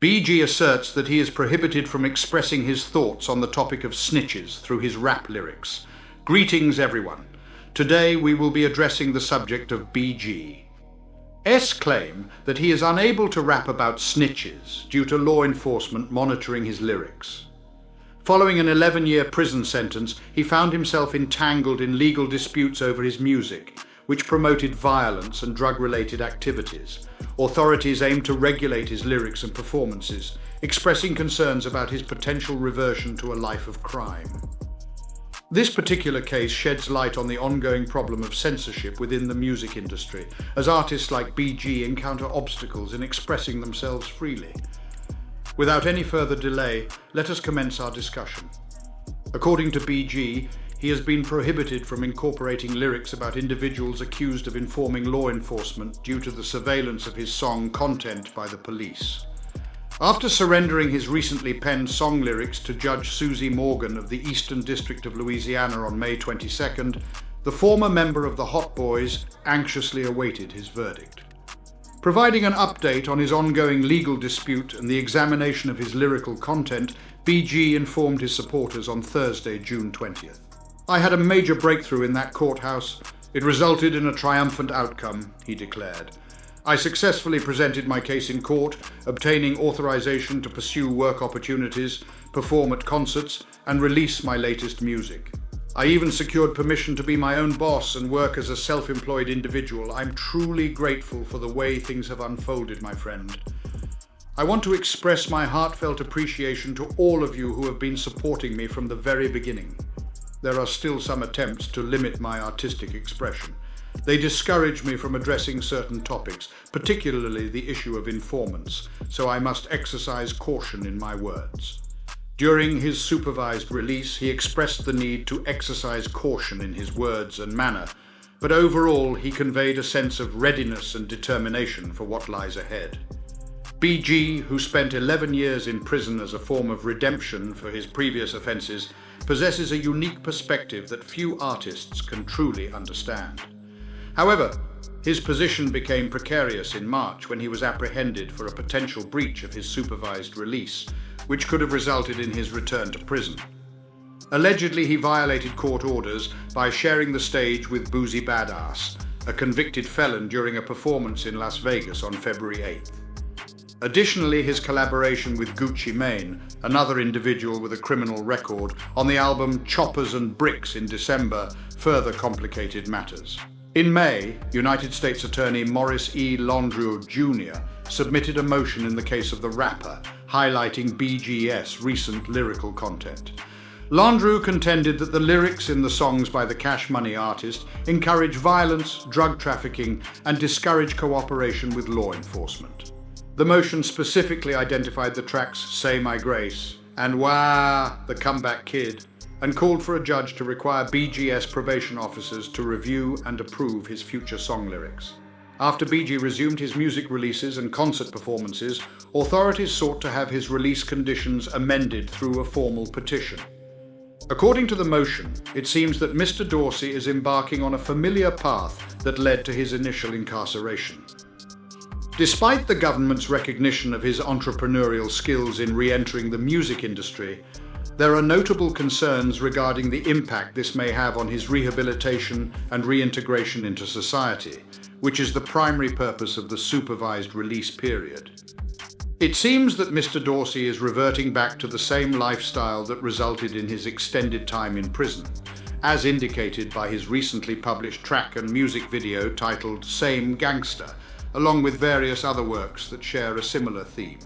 BG asserts that he is prohibited from expressing his thoughts on the topic of snitches through his rap lyrics. Greetings, everyone. Today we will be addressing the subject of BG. S claim that he is unable to rap about snitches due to law enforcement monitoring his lyrics. Following an 11-year prison sentence, he found himself entangled in legal disputes over his music, which promoted violence and drug-related activities. Authorities aimed to regulate his lyrics and performances, expressing concerns about his potential reversion to a life of crime. This particular case sheds light on the ongoing problem of censorship within the music industry, as artists like BG encounter obstacles in expressing themselves freely. Without any further delay, let us commence our discussion. According to BG, he has been prohibited from incorporating lyrics about individuals accused of informing law enforcement due to the surveillance of his song content by the police. After surrendering his recently penned song lyrics to Judge Susie Morgan of the Eastern District of Louisiana on May 22nd, the former member of the Hot Boys anxiously awaited his verdict. Providing an update on his ongoing legal dispute and the examination of his lyrical content, BG informed his supporters on Thursday, June 20th. "I had a major breakthrough in that courthouse. It resulted in a triumphant outcome," he declared. "I successfully presented my case in court, obtaining authorization to pursue work opportunities, perform at concerts, and release my latest music. I even secured permission to be my own boss and work as a self-employed individual. I'm truly grateful for the way things have unfolded, my friend. I want to express my heartfelt appreciation to all of you who have been supporting me from the very beginning. There are still some attempts to limit my artistic expression. They discourage me from addressing certain topics, particularly the issue of informants, so I must exercise caution in my words." During his supervised release, he expressed the need to exercise caution in his words and manner, but overall he conveyed a sense of readiness and determination for what lies ahead. BG, who spent 11 years in prison as a form of redemption for his previous offences, possesses a unique perspective that few artists can truly understand. However, his position became precarious in March when he was apprehended for a potential breach of his supervised release, which could have resulted in his return to prison. Allegedly, he violated court orders by sharing the stage with Boozy Badass, a convicted felon during a performance in Las Vegas on February 8th. Additionally, his collaboration with Gucci Mane, another individual with a criminal record, on the album Choppers and Bricks in December further complicated matters. In May, United States Attorney Morris E. Landrieu Jr. submitted a motion in the case of the rapper, highlighting BG's recent lyrical content. Landrieu contended that the lyrics in the songs by the Cash Money artist encourage violence, drug trafficking, and discourage cooperation with law enforcement. The motion specifically identified the tracks Say My Grace and Wah, the Comeback Kid, and called for a judge to require BG's probation officers to review and approve his future song lyrics. After BG resumed his music releases and concert performances, authorities sought to have his release conditions amended through a formal petition. According to the motion, it seems that Mr. Dorsey is embarking on a familiar path that led to his initial incarceration. Despite the government's recognition of his entrepreneurial skills in re-entering the music industry, there are notable concerns regarding the impact this may have on his rehabilitation and reintegration into society, which is the primary purpose of the supervised release period. It seems that Mr. Dorsey is reverting back to the same lifestyle that resulted in his extended time in prison, as indicated by his recently published track and music video titled Same Gangster, along with various other works that share a similar theme.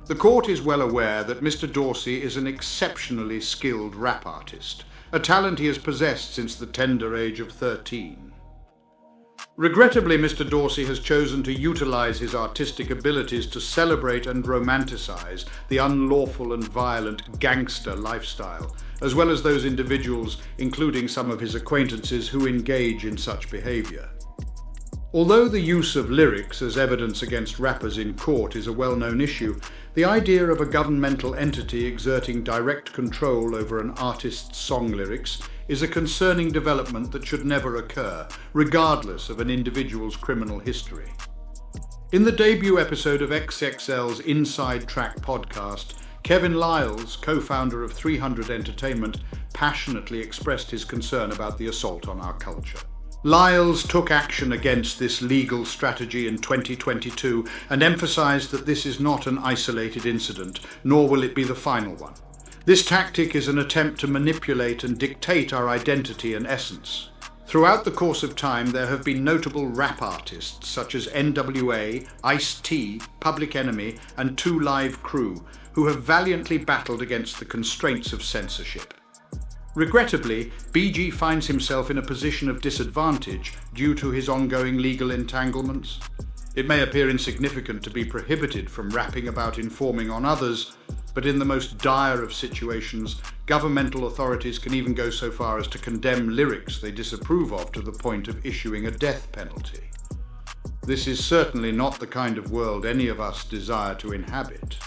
The court is well aware that Mr. Dorsey is an exceptionally skilled rap artist, a talent he has possessed since the tender age of 13. Regrettably, Mr. Dorsey has chosen to utilize his artistic abilities to celebrate and romanticize the unlawful and violent gangster lifestyle, as well as those individuals, including some of his acquaintances, who engage in such behavior. Although the use of lyrics as evidence against rappers in court is a well-known issue, the idea of a governmental entity exerting direct control over an artist's song lyrics is a concerning development that should never occur, regardless of an individual's criminal history. In the debut episode of XXL's Inside Track podcast, Kevin Liles, co-founder of 300 Entertainment, passionately expressed his concern about the assault on our culture. Liles took action against this legal strategy in 2022 and emphasized that this is not an isolated incident, nor will it be the final one. This tactic is an attempt to manipulate and dictate our identity and essence. Throughout the course of time, there have been notable rap artists such as NWA, Ice-T, Public Enemy, and 2 Live Crew, who have valiantly battled against the constraints of censorship. Regrettably, BG finds himself in a position of disadvantage due to his ongoing legal entanglements. It may appear insignificant to be prohibited from rapping about informing on others, but in the most dire of situations, governmental authorities can even go so far as to condemn lyrics they disapprove of to the point of issuing a death penalty. This is certainly not the kind of world any of us desire to inhabit.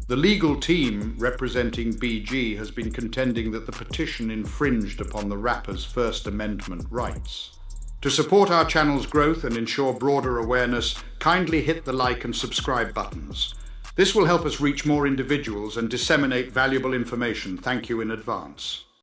The legal team representing BG has been contending that the petition infringed upon the rapper's First Amendment rights. To support our channel's growth and ensure broader awareness, kindly hit the like and subscribe buttons. This will help us reach more individuals and disseminate valuable information. Thank you in advance.